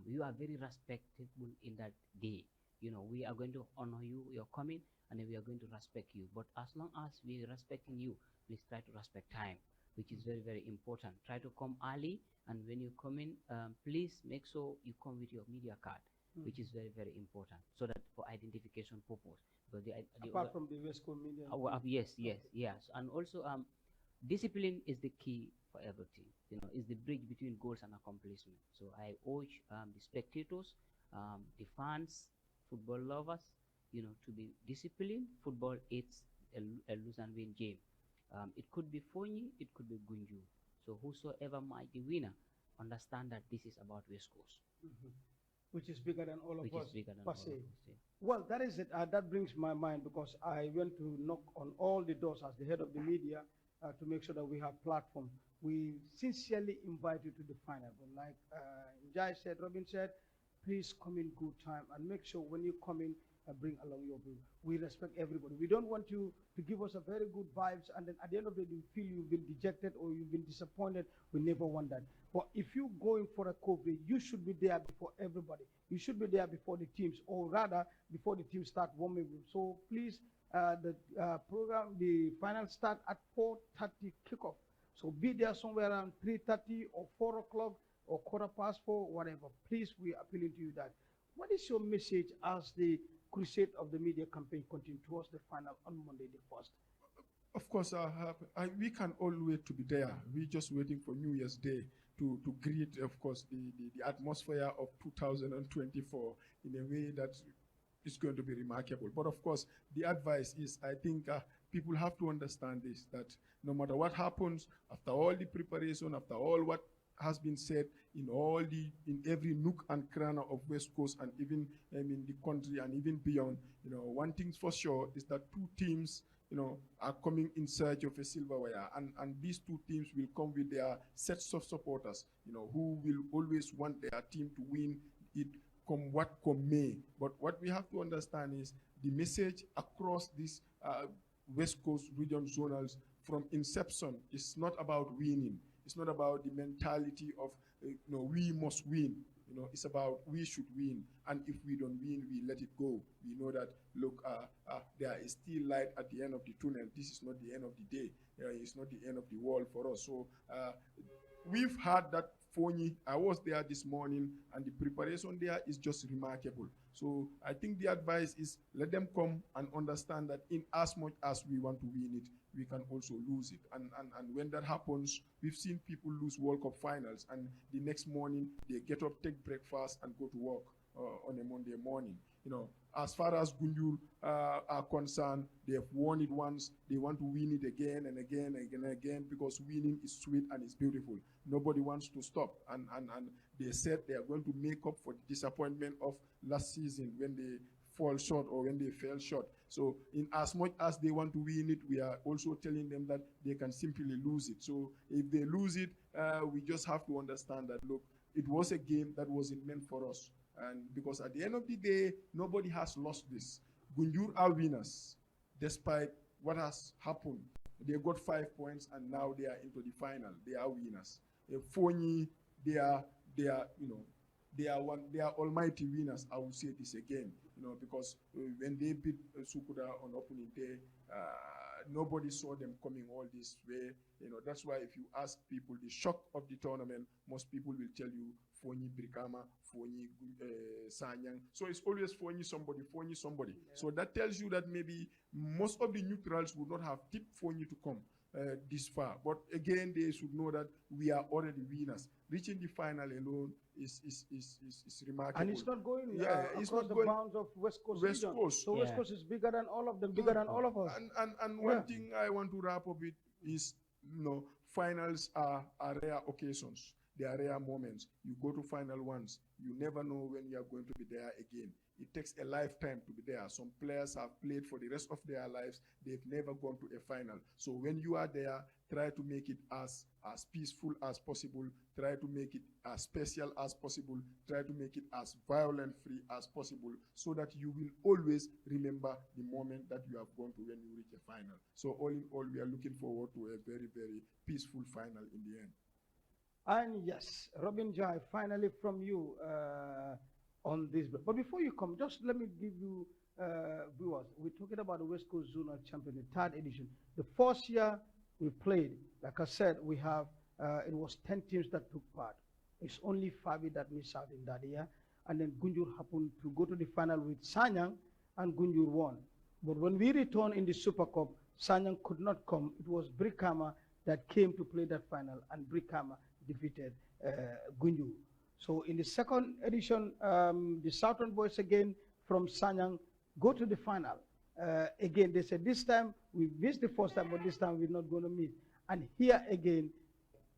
You are very respectable in that day. We are going to honor you, your coming, and then we are going to respect you. But as long as we are respecting you, please try to respect time, which is very, very important. Try to come early, and when you come in, please make sure you come with your media card, which is very, very important, so that for identification purpose. Because
apart from the West Coast media.
Yes. And also, discipline is the key for everything. It's the bridge between goals and accomplishment. So I urge the spectators, the fans, football lovers, to be disciplined. Football is a lose and win game. It could be Fonyi, it could be Gunju. So whosoever might be winner, understand that this is about West Coast.
Which is bigger than all of us.
Yeah.
Well, that is it. That brings my mind, because I went to knock on all the doors as the head of the media to make sure that we have platform. We sincerely invite you to the final. But like Jai said, Robin said, please come in good time and make sure when you come in, bring along your bill. We respect everybody. We don't want you to give us a very good vibes, and then at the end of the day you feel you've been dejected or you've been disappointed. We never want that. But if you're going for a coverage, you should be there before everybody. You should be there before the teams, or rather before the teams start warming up. So please, the final start at 4:30 kickoff. So be there somewhere around 3:30 or 4 o'clock or 4:15, whatever. Please, we are appealing to you that. What is your message as the crusade of the media campaign continues towards the final on Monday the 1st?
Of course, we can all wait to be there. We're just waiting for New Year's Day to greet, of course, the atmosphere of 2024 in a way that is going to be remarkable. But of course, the advice is, I think people have to understand this, that no matter what happens, after all the preparation, after all what has been said in every nook and cranny of West Coast and even in the country and even beyond, one thing for sure is that two teams, are coming in search of a silverware, and these two teams will come with their sets of supporters, who will always want their team to win it, come what come may. But what we have to understand is the message across these West Coast region zonals from inception is not about winning. It's not about the mentality of, we must win. It's about we should win. And if we don't win, we let it go. We know that, look, there is still light at the end of the tunnel. This is not the end of the day. It's not the end of the world for us. So we've had that phony. I was there this morning, and the preparation there is just remarkable. So I think the advice is let them come and understand that in as much as we want to win it, we can also lose it. And when that happens, we've seen people lose World Cup finals, and the next morning they get up, take breakfast, and go to work on a Monday morning. As far as Gunjur are concerned, they have won it once. They want to win it again and again and again and again, because winning is sweet and it's beautiful. Nobody wants to stop. And they said they are going to make up for the disappointment of last season when they fall short or when they fell short. So in as much as they want to win it, we are also telling them that they can simply lose it. So if they lose it, we just have to understand that, look, it was a game that wasn't meant for us. And because at the end of the day, nobody has lost this. Gunjur are winners, despite what has happened. They got 5 points, and now they are into the final. They are winners. Fonyi, they are almighty winners. I will say this again, because when they beat Sukuda on opening day, nobody saw them coming all this way. That's why if you ask people the shock of the tournament, most people will tell you Fonyi Brikama, Fonyi Sanyang. So it's always Fonyi somebody, Fonyi somebody. Yeah. So that tells you that maybe most of the neutrals would not have tipped Fonyi to come this far. But again, they should know that we are already winners. Reaching the final alone is remarkable.
And it's not going across the bounds of West Coast.
West Coast.
So West Coast is bigger than all of them, bigger than all of us.
And one thing I want to wrap up with is, finals are rare occasions. They are rare moments. You go to final once. You never know when you are going to be there again. It takes a lifetime to be there. Some players have played for the rest of their lives. They've never gone to a final. So when you are there, try to make it as peaceful as possible. Try to make it as special as possible. Try to make it as violent-free as possible, so that you will always remember the moment that you have gone to when you reach a final. So all in all, we are looking forward to a very, very peaceful final in the end.
And yes, Robin Jai, finally from you on this. But before you come, just let me give you viewers. We're talking about the West Coast Zonal Champion, the 3rd edition. The first year we played, like I said, we have, it was 10 teams that took part. It's only Fabi that missed out in that year. And then Gunjur happened to go to the final with Sanyang, and Gunjur won. But when we returned in the Super Cup, Sanyang could not come. It was Brikama that came to play that final, and Brikama defeated Gunjur. So in the 2nd edition, the Southern boys again from Sanyang go to the final. Again, they said this time we missed the first time, but this time we're not going to miss. And here again,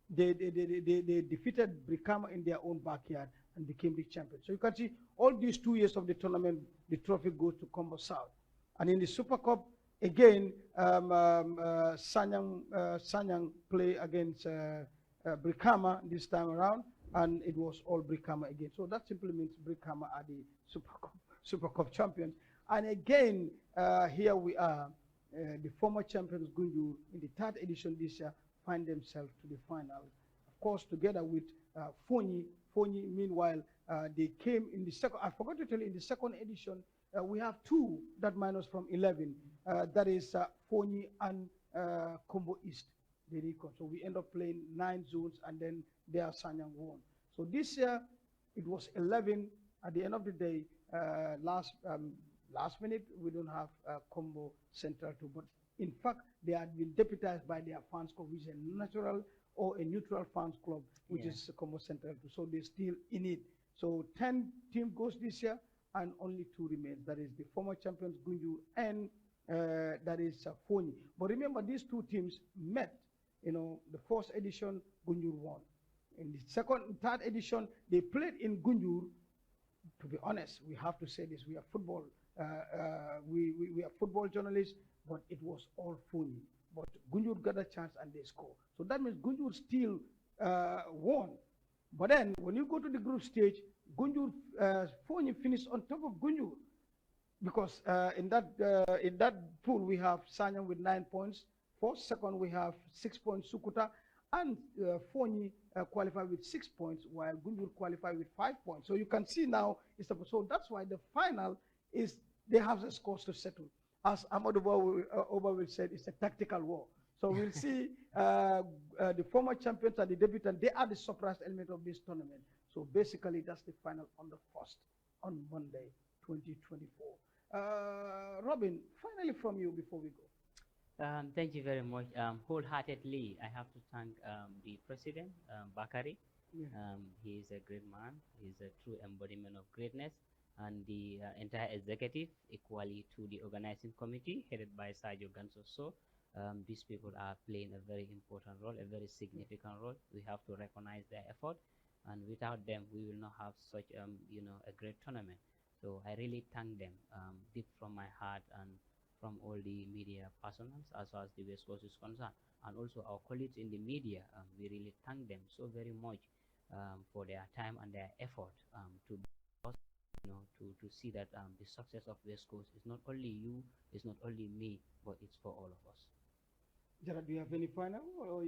they defeated Brikama in their own backyard and became the champion. So you can see all these 2 years of the tournament, the trophy goes to Combo South. And in the Super Cup, again, Sanyang play against Brikama this time around, and it was all Brikama again. So that simply means Brikama are the Super Cup champions. And again, here we are, the former champions Gunjur in the 3rd edition this year find themselves to the final. Of course, together with Fonyi. Fonyi, meanwhile, they came in the 2nd. I forgot to tell you, in the 2nd edition, we have 2 that minus from 11. That is Fonyi and Combo East. So we end up playing 9 zones, and then there Sanyang won. So this year it was 11. At the end of the day, last minute we don't have Combo Central 2, but in fact they had been deputized by their fans club, which is a natural or a neutral fans club, which is Combo Central 2. So they're still in it. So 10 team goes this year, and only two remains. That is the former champions Gunjur and that is Fonyi. But remember, these two teams met. You know, the first edition, Gunjur won. In the third edition, they played in Gunjur. To be honest, we have to say this: we are football, we are football journalists, but it was all Fonyi. But Gunjur got a chance and they scored. So that means Gunjur still won. But then, when you go to the group stage, Gunjur, Fonyi finished on top of Gunjur. Because in that pool, we have Sanyang with 9 points. For second, we have 6 points, Sukuta. And Fonyi qualified with 6 points, while Gunjur qualified with 5 points. So you can see now, so that's why the final is, they have the scores to settle. As Ahmad Oba said, it's a tactical war. So we'll see the former champions and the debutant, they are the surprise element of this tournament. So basically, that's the final on the 1st, on Monday, 2024. Robin, finally from you before we go.
Thank you very much. Wholeheartedly, I have to thank the president, Bakari.
Yeah.
He is a great man. He's a true embodiment of greatness. And the entire executive, equally to the organizing committee headed by Sergio Gansoso. These people are playing a very important role, a very significant role. We have to recognize their effort. And without them, we will not have such, a great tournament. So I really thank them deep from my heart and from all the media personnel as far as the West Coast is concerned. And also our colleagues in the media, we really thank them so very much for their time and their effort to see that the success of West Coast is not only you, it's not only me, but it's for all of us.
Gerard, do you have any final or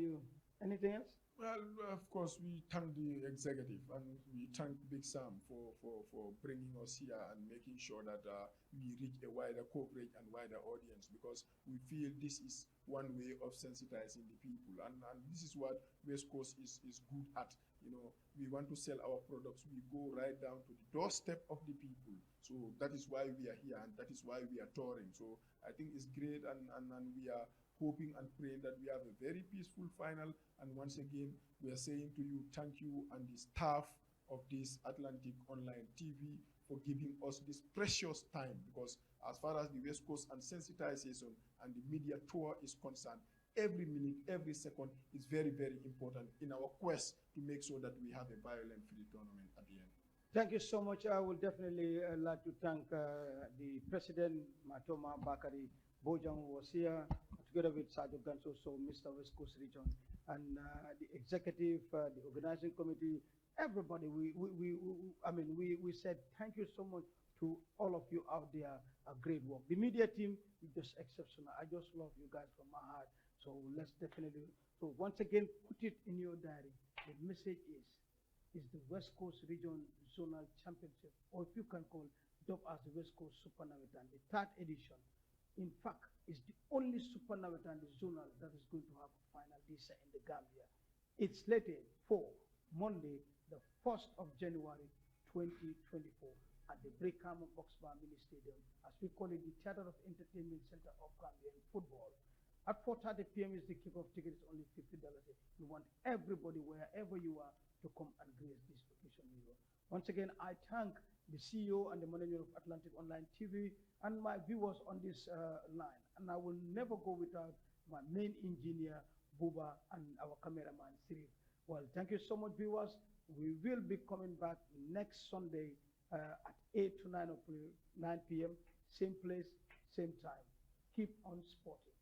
anything else?
Well, of course, we thank the executive and we thank Big Sam for bringing us here and making sure that we reach a wider coverage and wider audience, because we feel this is one way of sensitizing the people. And this is what West Coast is good at. You know, we want to sell our products. We go right down to the doorstep of the people. So that is why we are here and that is why we are touring. So I think it's great and we are hoping and praying that we have a very peaceful final. And once again, we are saying to you, thank you and the staff of this Atlantic Online TV for giving us this precious time, because as far as the West Coast and sensitization and the media tour is concerned, every minute, every second is very, very important in our quest to make sure that we have a violent-free tournament at the end.
Thank you so much. I would definitely like to thank the President, Matoma Bakari Bojang, who was here, together with Sergeant Ganso, so Mr. West Coast Region, and the executive, the organizing committee, everybody. We said thank you so much to all of you out there. A great work. The media team is just exceptional. I just love you guys from my heart. So let's definitely. So once again, put it in your diary. The message is the West Coast Region Zonal Championship, or if you can call it as the West Coast Super Navetan, the 3rd edition. In fact, it's the only Super Navetan, the zonal, that is going to have a final this year in the Gambia. It's slated for Monday, the 1st of January, 2024, at the Brickham Oxbar Mini Stadium, as we call it, the Theater of Entertainment Center of Gambia in football. At 4:30 p.m. is the kickoff. Ticket is only $50. We want everybody, wherever you are, to come and grace this occasion. Once again, I thank the CEO and the manager of Atlantic Online TV and my viewers on this line. And I will never go without my main engineer, Buba, and our cameraman, Sirif. Well, thank you so much, viewers. We will be coming back next Sunday at 8 to 9 p.m. Same place, same time. Keep on sporting.